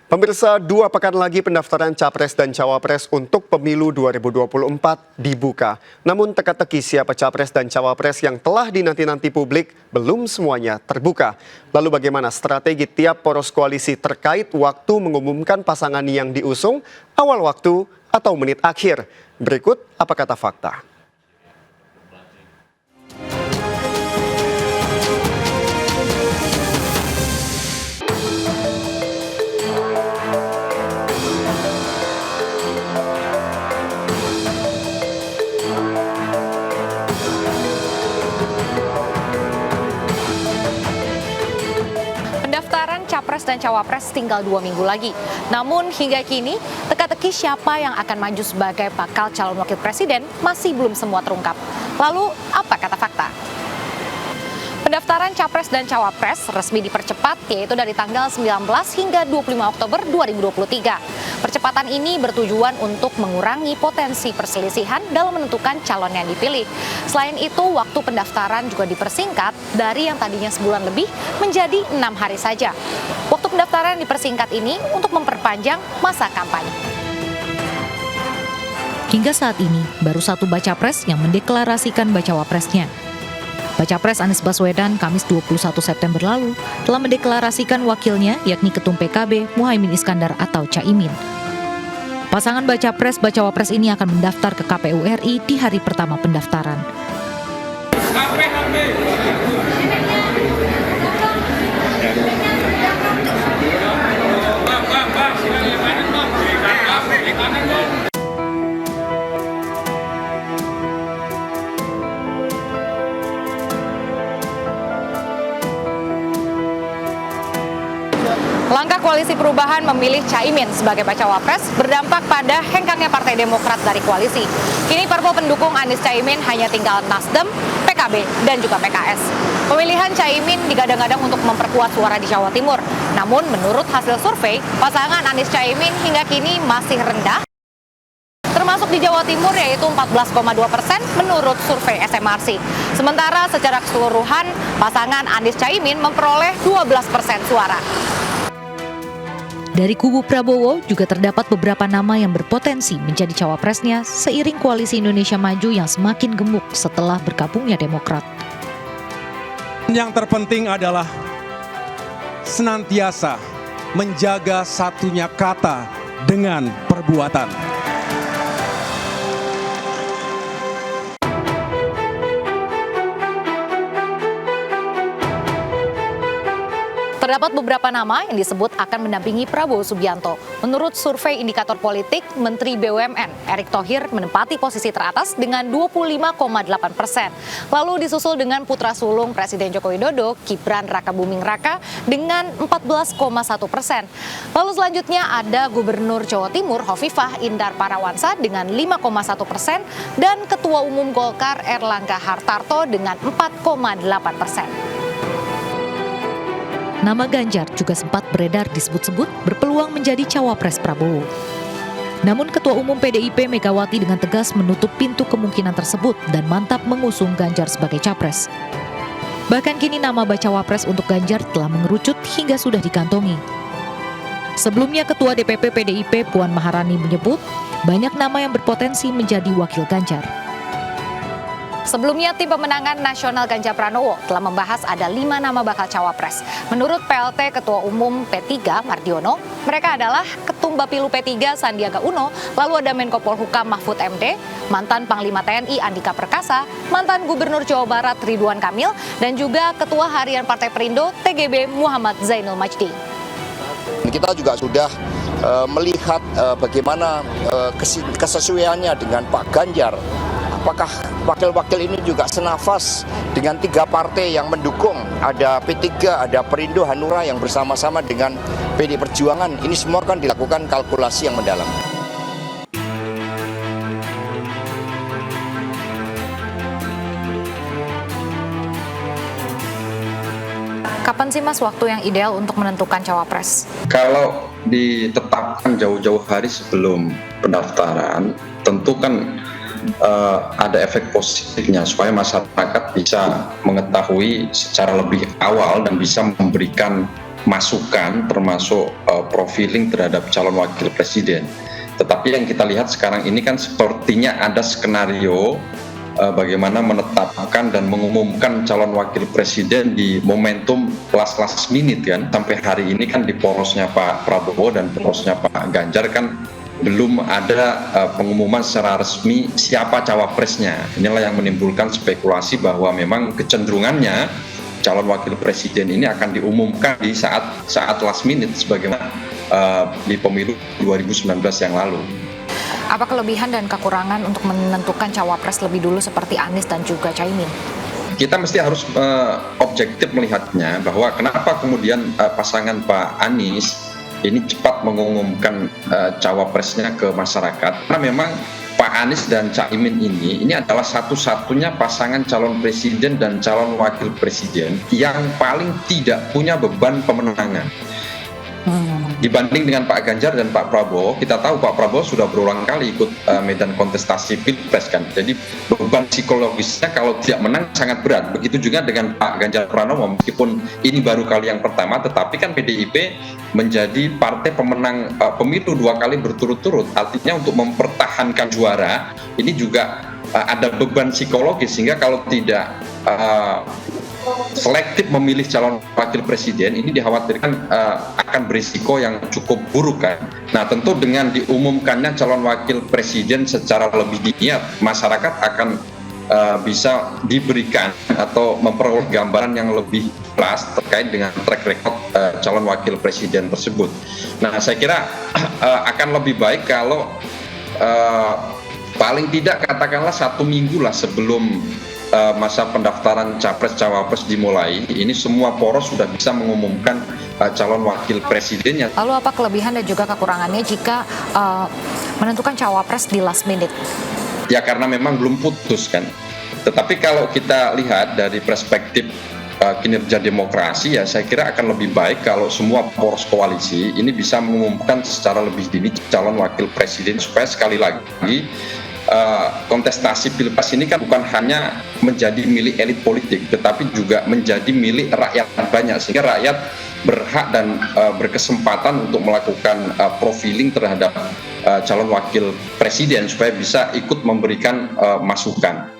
Pemirsa, 2 pekan lagi pendaftaran Capres dan Cawapres untuk pemilu 2024 dibuka. Namun teka-teki siapa Capres dan Cawapres yang telah dinanti-nanti publik belum semuanya terbuka. Lalu bagaimana strategi tiap poros koalisi terkait waktu mengumumkan pasangan yang diusung, awal waktu atau menit akhir? Berikut apa kata fakta. Pendaftaran Capres dan Cawapres tinggal 2 minggu lagi. Namun hingga kini, teka-teki siapa yang akan maju sebagai bakal calon wakil presiden masih belum semua terungkap. Lalu, apa kata fakta? Pendaftaran Capres dan Cawapres resmi dipercepat, yaitu dari tanggal 19 hingga 25 Oktober 2023. Percepatan ini bertujuan untuk mengurangi potensi perselisihan dalam menentukan calon yang dipilih. Selain itu, waktu pendaftaran juga dipersingkat dari yang tadinya sebulan lebih menjadi 6 hari saja. Waktu pendaftaran dipersingkat ini untuk memperpanjang masa kampanye. Hingga saat ini, baru 1 Bacapres yang mendeklarasikan Bacawapresnya. Bacapres Anies Baswedan Kamis 21 September lalu telah mendeklarasikan wakilnya yakni Ketum PKB Muhaimin Iskandar atau Caimin. Pasangan Bacapres Bacawapres ini akan mendaftar ke KPU RI di hari pertama pendaftaran. Langkah Koalisi Perubahan memilih Caimin sebagai Bacawapres berdampak pada hengkangnya Partai Demokrat dari koalisi. Kini parpol pendukung Anies Caimin hanya tinggal Nasdem, PKB, dan juga PKS. Pemilihan Caimin digadang-gadang untuk memperkuat suara di Jawa Timur. Namun menurut hasil survei, pasangan Anies Caimin hingga kini masih rendah, termasuk di Jawa Timur yaitu 14,2% menurut survei SMRC. Sementara secara keseluruhan, pasangan Anies Caimin memperoleh 12% suara. Dari kubu Prabowo juga terdapat beberapa nama yang berpotensi menjadi cawapresnya seiring Koalisi Indonesia Maju yang semakin gemuk setelah bergabungnya Demokrat. Yang terpenting adalah senantiasa menjaga satunya kata dengan perbuatan. Terdapat beberapa nama yang disebut akan mendampingi Prabowo Subianto. Menurut survei indikator politik, Menteri BUMN Erick Thohir menempati posisi teratas dengan 25,8%. Lalu disusul dengan putra sulung Presiden Joko Widodo, Gibran Rakabuming Raka dengan 14,1%. Lalu selanjutnya ada Gubernur Jawa Timur Hovifah Indar Parawansa dengan 5,1% dan Ketua Umum Golkar Erlangga Hartarto dengan 4,8%. Nama Ganjar juga sempat beredar disebut-sebut berpeluang menjadi cawapres Prabowo. Namun Ketua Umum PDIP Megawati dengan tegas menutup pintu kemungkinan tersebut dan mantap mengusung Ganjar sebagai capres. Bahkan kini nama Bacawapres untuk Ganjar telah mengerucut hingga sudah dikantongi. Sebelumnya Ketua DPP PDIP Puan Maharani menyebut banyak nama yang berpotensi menjadi wakil Ganjar. Sebelumnya, tim pemenangan nasional Ganjar Pranowo telah membahas ada 5 nama bakal cawapres. Menurut PLT Ketua Umum P3 Mardiono, mereka adalah Ketum Bapilu P3 Sandiaga Uno, lalu ada Menko Polhukam Mahfud MD, mantan Panglima TNI Andika Perkasa, mantan Gubernur Jawa Barat Ridwan Kamil, dan juga Ketua Harian Partai Perindo TGB Muhammad Zainul Majdi. Kita juga sudah melihat bagaimana kesesuaiannya dengan Pak Ganjar. Apakah wakil-wakil ini juga senafas dengan 3 partai yang mendukung? Ada P3, ada Perindo, Hanura yang bersama-sama dengan PD Perjuangan. Ini semua kan dilakukan kalkulasi yang mendalam. Kapan sih Mas waktu yang ideal untuk menentukan cawapres? Kalau ditetapkan jauh-jauh hari sebelum pendaftaran, tentu kan ada efek positifnya supaya masyarakat bisa mengetahui secara lebih awal dan bisa memberikan masukan termasuk profiling terhadap calon wakil presiden. Tetapi yang kita lihat sekarang ini kan sepertinya ada skenario bagaimana menetapkan dan mengumumkan calon wakil presiden di momentum last minute kan. Sampai hari ini kan di porosnya Pak Prabowo dan porosnya Pak Ganjar kan belum ada pengumuman secara resmi siapa cawapresnya. Inilah yang menimbulkan spekulasi bahwa memang kecenderungannya calon wakil presiden ini akan diumumkan di saat last minute sebagaimana di pemilu 2019 yang lalu. Apa kelebihan dan kekurangan untuk menentukan cawapres lebih dulu seperti Anies dan juga Caimin? Kita mesti harus objektif melihatnya bahwa kenapa kemudian pasangan Pak Anies ini cepat mengumumkan cawapresnya ke masyarakat, karena memang Pak Anies dan Caimin ini adalah satu-satunya pasangan calon presiden dan calon wakil presiden yang paling tidak punya beban pemenangan. Dibanding dengan Pak Ganjar dan Pak Prabowo, kita tahu Pak Prabowo sudah berulang kali ikut medan kontestasi Pilpres kan. Jadi beban psikologisnya kalau tidak menang sangat berat. Begitu juga dengan Pak Ganjar Pranowo, meskipun ini baru kali yang pertama, tetapi kan PDIP menjadi partai pemenang pemilu 2 kali berturut-turut. Artinya untuk mempertahankan juara, ini juga ada beban psikologis, sehingga kalau tidak selektif memilih calon wakil presiden ini dikhawatirkan akan berisiko yang cukup buruk kan. Nah tentu dengan diumumkannya calon wakil presiden secara lebih dini, masyarakat akan bisa diberikan atau memperoleh gambaran yang lebih jelas terkait dengan track record calon wakil presiden tersebut. Nah saya kira akan lebih baik kalau paling tidak katakanlah 1 minggu lah sebelum masa pendaftaran capres-cawapres dimulai, ini semua poros sudah bisa mengumumkan calon wakil presidennya. Lalu apa kelebihan dan juga kekurangannya jika menentukan cawapres di last minute? Ya karena memang belum putus kan. Tetapi kalau kita lihat dari perspektif kinerja demokrasi, ya saya kira akan lebih baik kalau semua poros koalisi ini bisa mengumumkan secara lebih dini calon wakil presiden, supaya sekali lagi kontestasi Pilpres ini kan bukan hanya menjadi milik elit politik, tetapi juga menjadi milik rakyat banyak, sehingga rakyat berhak dan berkesempatan untuk melakukan profiling terhadap calon wakil presiden supaya bisa ikut memberikan masukan.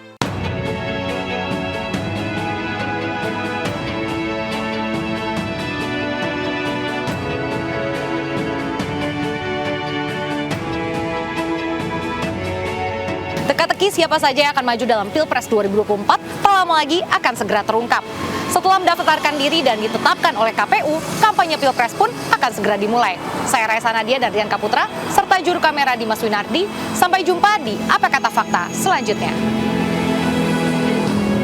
Teka-teki siapa saja yang akan maju dalam Pilpres 2024 tak lama lagi akan segera terungkap. Setelah mendaftarkan diri dan ditetapkan oleh KPU, kampanye Pilpres pun akan segera dimulai. Saya Raisa Nadia dan Rian Kaputra, serta juru kamera Dimas Winardi. Sampai jumpa di Apa Kata Fakta selanjutnya.